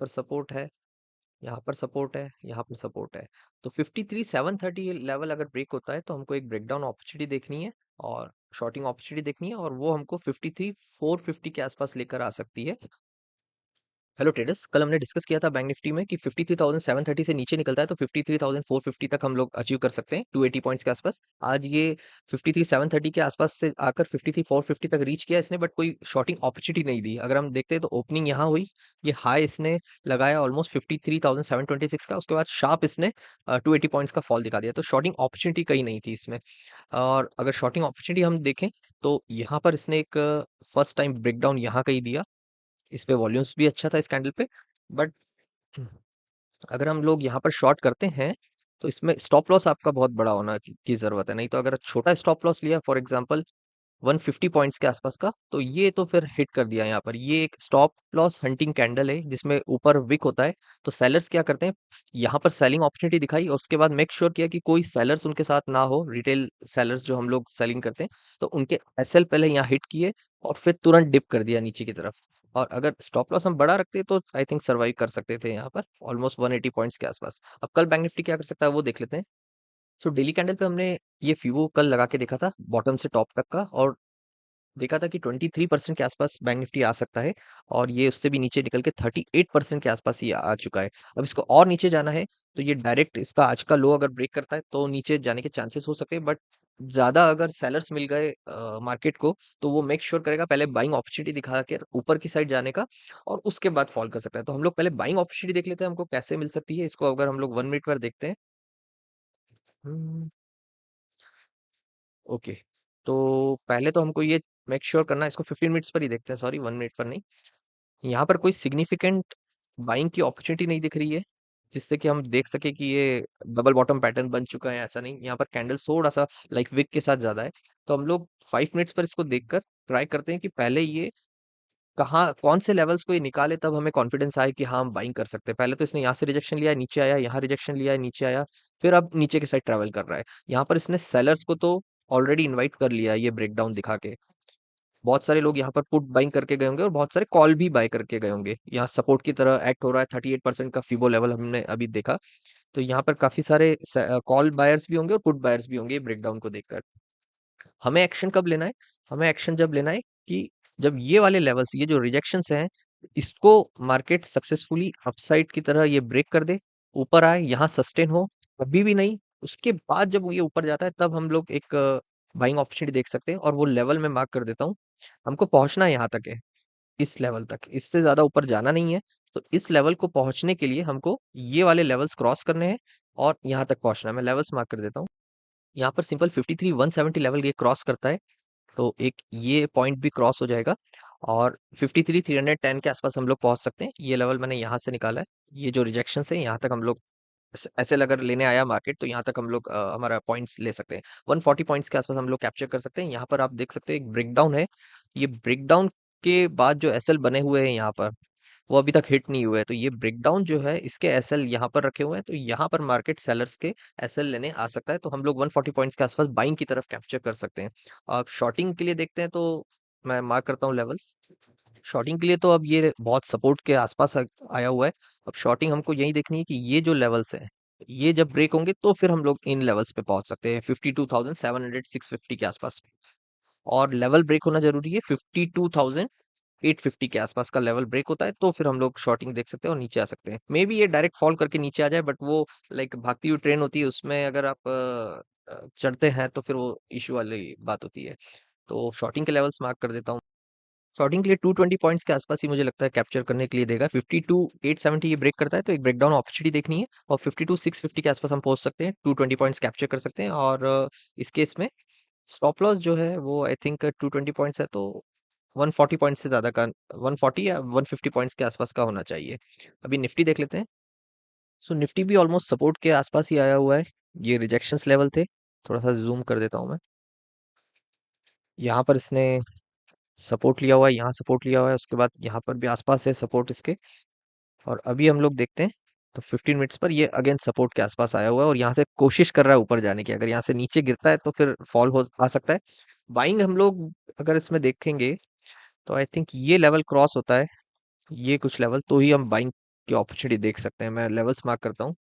पर सपोर्ट है, यहाँ पर सपोर्ट है, यहाँ पर सपोर्ट है। तो 53,730 लेवल अगर ब्रेक होता है तो हमको एक ब्रेकडाउन अपॉर्चुनिटी देखनी है और शॉर्टिंग अपॉर्चुनिटी देखनी है, और वो हमको 53,450 के आसपास लेकर आ सकती है। हेलो ट्रेडर्स, कल हमने डिस्कस किया था बैंक निफ्टी में कि 53,730 से नीचे निकलता है तो 53,450 तक हम लोग अचीव कर सकते हैं 280 पॉइंट्स के आसपास। आज ये 53,730 के आसपास से आकर 53,450 तक रीच किया इसने, बट कोई शॉर्टिंग अपॉर्चुनिटी नहीं दी। अगर हम देखते हैं तो ओपनिंग यहाँ हुई, ये हाई इसने लगाया ऑलमोस्ट 53,726 का, उसके बाद शार्प इसने 280 पॉइंट्स का फॉल दिखा दिया, तो शॉर्टिंग अपॉर्चुनिटी कहीं नहीं थी इसमें। और अगर शॉर्टिंग अपॉर्चुनिटी हम देखें तो यहाँ पर इसने एक फर्स्ट टाइम ब्रेकडाउन यहाँ कहीं दिया, इस पे वॉल्यूम्स भी अच्छा था इस कैंडल पे। बट अगर हम लोग यहाँ पर शॉर्ट करते हैं तो इसमें स्टॉप लॉस आपका बहुत बड़ा होना की जरूरत है, नहीं तो अगर छोटा स्टॉप लॉस लिया फॉर एग्जांपल 150 पॉइंट्स के आसपास का, तो ये तो फिर हिट कर दिया यहाँ पर। ये एक स्टॉप लॉस हंटिंग कैंडल है जिसमें ऊपर विक होता है। तो सेलर्स क्या करते हैं, यहाँ पर सेलिंग अपॉर्चुनिटी दिखाई और उसके बाद मेक श्योर किया कि कोई सेलर्स उनके साथ ना हो, रिटेल सेलर्स जो हम लोग सेलिंग करते हैं, तो उनके एसएल पहले यहाँ हिट किए और फिर तुरंत डिप कर दिया नीचे की तरफ। और अगर स्टॉप लॉस हम बड़ा रखते तो आई थिंक सर्वाइव कर सकते थे यहाँ पर ऑलमोस्ट 180 पॉइंट्स के आसपास। अब कल बैंक निफ्टी क्या कर सकता है वो देख लेते हैं। सो डेली कैंडल पे हमने ये फिवो कल लगा के देखा था बॉटम से टॉप तक का, और देखा था कि 23% के आसपास बैंक निफ्टी आ सकता है, और ये उससे भी नीचे निकल के 38% के आसपास ही आ चुका है। अब इसको और नीचे जाना है तो ये डायरेक्ट इसका आज का लो अगर ब्रेक करता है तो नीचे जाने के चांसेस हो सकते हैं, बट ज्यादा अगर सेलर्स मिल गए मार्केट को तो वो मेक श्योर करेगा पहले बाइंग अपॉर्चुनिटी दिखा के ऊपर की साइड जाने का, और उसके बाद फॉल कर सकता है। तो हम लोग पहले बाइंग अपॉर्चुनिटी देख लेते हैं हमको कैसे मिल सकती है। इसको अगर हम लोग 1 मिनट पर देखते हैं, ओके, तो पहले तो हमको ये मेक श्योर करना है, इसको 15 मिनट्स पर ही देखते हैं, सॉरी 1 मिनट पर नहीं। यहाँ पर कोई सिग्निफिकेंट बाइंग की अपॉर्चुनिटी नहीं दिख रही है जिससे कि हम देख सके कि ये डबल बॉटम पैटर्न बन चुका है, ऐसा नहीं। यहाँ पर कैंडल थोड़ा सा लाइक विक के साथ ज्यादा है। तो हम लोग 5 मिनट्स पर इसको देखकर ट्राई करते हैं कि पहले ये कहाँ कौन से लेवल्स को ये निकाले, तब हमें कॉन्फिडेंस आए कि हाँ हम बाइंग कर सकते हैं। पहले तो इसने यहाँ से रिजेक्शन लिया है, नीचे आया, यहाँ रिजेक्शन लिया है, नीचे आया, फिर अब नीचे की साइड ट्रेवल कर रहा है। यहाँ पर इसने सेलर्स को तो ऑलरेडी इनवाइट कर लिया है ये ब्रेकडाउन दिखा के। बहुत सारे लोग यहाँ पर पुट बाइंग करके गए होंगे और बहुत सारे कॉल भी बाय करके गए होंगे। यहाँ सपोर्ट की तरह एक्ट हो रहा है, 38% का फिबो लेवल हमने अभी देखा। तो यहाँ पर काफी सारे कॉल बायर्स भी होंगे और पुट बायर्स भी होंगे ब्रेकडाउन को देखकर। हमें एक्शन कब लेना है, हमें एक्शन जब लेना है कि जब ये वाले लेवल्स, ये जो रिजेक्शंस हैं, इसको मार्केट सक्सेसफुली अपसाइड की तरह ये ब्रेक कर दे, ऊपर आए, यहाँ सस्टेन हो, कभी भी नहीं। उसके बाद जब ये ऊपर जाता है तब हम लोग एक बाइंग अपॉर्चुनिटी देख सकते हैं, और वो लेवल मैं मार्क कर देता हूँ। हमको पहुंचना यहाँ तक है, इस लेवल तक, इससे ज्यादा ऊपर जाना नहीं है। तो इस लेवल को पहुंचने के लिए हमको ये वाले लेवल्स क्रॉस करने हैं और यहाँ तक पहुंचना है। मैं लेवल्स मार्क कर देता हूँ। यहाँ पर सिंपल 53,170 लेवल ये क्रॉस करता है, तो एक ये पॉइंट भी क्रॉस हो जाएगा, और 53,310 के आसपास हम लोग पहुंच सकते हैं। ये लेवल मैंने यहाँ से निकाला है। ये जो रिजेक्शन है यहाँ तक हम लोग ऐसे अगर लेने आया मार्केट तो यहाँ तक हम लोग हमारा पॉइंट्स ले सकते हैं। 140 पॉइंट्स के आसपास हम लोग कैप्चर कर सकते हैं। यहाँ पर आप देख सकते हैं एक ब्रेकडाउन है। ये ब्रेकडाउन के बाद जो एसएल बने हुए हैं यहाँ पर, वो अभी तक हिट नहीं हुए हैं। तो ये ब्रेकडाउन जो है इसके एसएल यहाँ पर रखे हुए हैं, तो यहाँ पर मार्केट सेलर्स के एसएल लेने आ सकता है। तो हम लोग 140 पॉइंट्स के आसपास बाइंग की तरफ कैप्चर कर सकते हैं। अब शॉर्टिंग के लिए देखते हैं, तो मैं मार्क करता हूँ लेवल्स। शॉर्टिंग के लिए तो अब ये बहुत सपोर्ट के आसपास आया हुआ है। अब शॉर्टिंग हमको यही देखनी है कि ये जो लेवल्स है, ये जब ब्रेक होंगे तो फिर हम लोग इन लेवल्स पे पहुंच सकते हैं 52,700 650 के आसपास। और लेवल ब्रेक होना जरूरी है, 52,850 के आसपास का लेवल ब्रेक होता है तो फिर हम लोग शॉर्टिंग देख सकते हैं और नीचे आ सकते हैं। मे बी ये डायरेक्ट फॉल करके नीचे आ जाए, बट वो लाइक भागती हुई ट्रेन होती है, उसमें अगर आप चढ़ते हैं तो फिर वो इशू वाली बात होती है। तो शॉर्टिंग के लेवल्स मार्क कर देता हूँ। शॉर्टिंग के लिए 220 पॉइंट्स के आसपास ही मुझे लगता है कैप्चर करने के लिए देगा। 52,870 ये ब्रेक करता है तो एक ब्रेकडाउन अपॉर्चुनिटी देखनी है, और 52,650 के आसपास हम पहुंच सकते हैं, 220 पॉइंट्स कैप्चर कर सकते हैं। और इस केस में स्टॉप लॉस जो है वो आई थिंक 220 पॉइंट्स है, तो 140 पॉइंट्स से ज्यादा का, 140 या 150 पॉइंट्स के आसपास का होना चाहिए। अभी निफ्टी देख लेते हैं। सो निफ्टी भी ऑलमोस्ट सपोर्ट के आसपास ही आया हुआ है। ये रिजेक्शंस लेवल थे, थोड़ा सा जूम कर देता हूँ मैं। यहाँ पर इसने सपोर्ट लिया हुआ है, यहाँ सपोर्ट लिया हुआ है, उसके बाद यहाँ पर भी आसपास है सपोर्ट इसके। और अभी हम लोग देखते हैं तो 15 मिनट्स पर ये अगेन सपोर्ट के आसपास आया हुआ है, और यहाँ से कोशिश कर रहा है ऊपर जाने की। अगर यहाँ से नीचे गिरता है तो फिर फॉल हो आ सकता है। बाइंग हम लोग अगर इसमें देखेंगे तो आई थिंक ये लेवल क्रॉस होता है, ये कुछ लेवल, तो ही हम बाइंग की अपॉर्चुनिटी देख सकते हैं। मैं लेवल्स मार्क करता हूँ।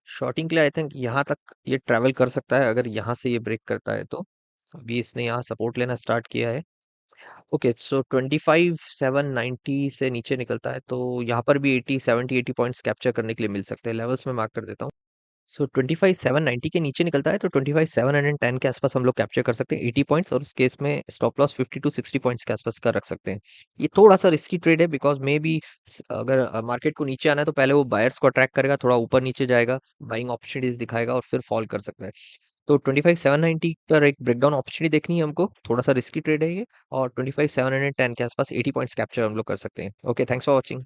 शॉर्टिंग के लिए आई थिंक यहाँ तक ये ट्रैवल कर सकता है, अगर यहाँ से ये ब्रेक करता है तो। अभी इसने यहाँ सपोर्ट लेना स्टार्ट किया है। ओके, सो 25,790 से नीचे निकलता है तो यहाँ पर भी 80 पॉइंट्स कैप्चर करने के लिए मिल सकते हैं। लेवल्स में मार्क कर देता हूँ। सो 25,790 के नीचे निकलता है तो 25,710 के आसपास हम लोग कैप्चर कर सकते हैं 80 पॉइंट्स, और उस केस में स्टॉप लॉस 50 to 60 पॉइंट्स के आसपास का रख सकते हैं। ये थोड़ा सा रिस्की ट्रेड है, बिकॉज मे बी अगर मार्केट को नीचे आना है तो पहले वो बायर्स को अट्रैक्ट करेगा, थोड़ा ऊपर नीचे जाएगा, बाइंग अपॉर्चुनिटीज दिखाएगा और फिर फॉल कर सकता है। तो 25,790 पर एक ब्रेकडाउन अपॉर्चुनिटी देखनी है हमको। थोड़ा सा रिस्की ट्रेड है ये, और 25,710 के आसपास 80 पॉइंट्स कैप्चर हम लोग कर सकते हैं। Okay, thanks for watching.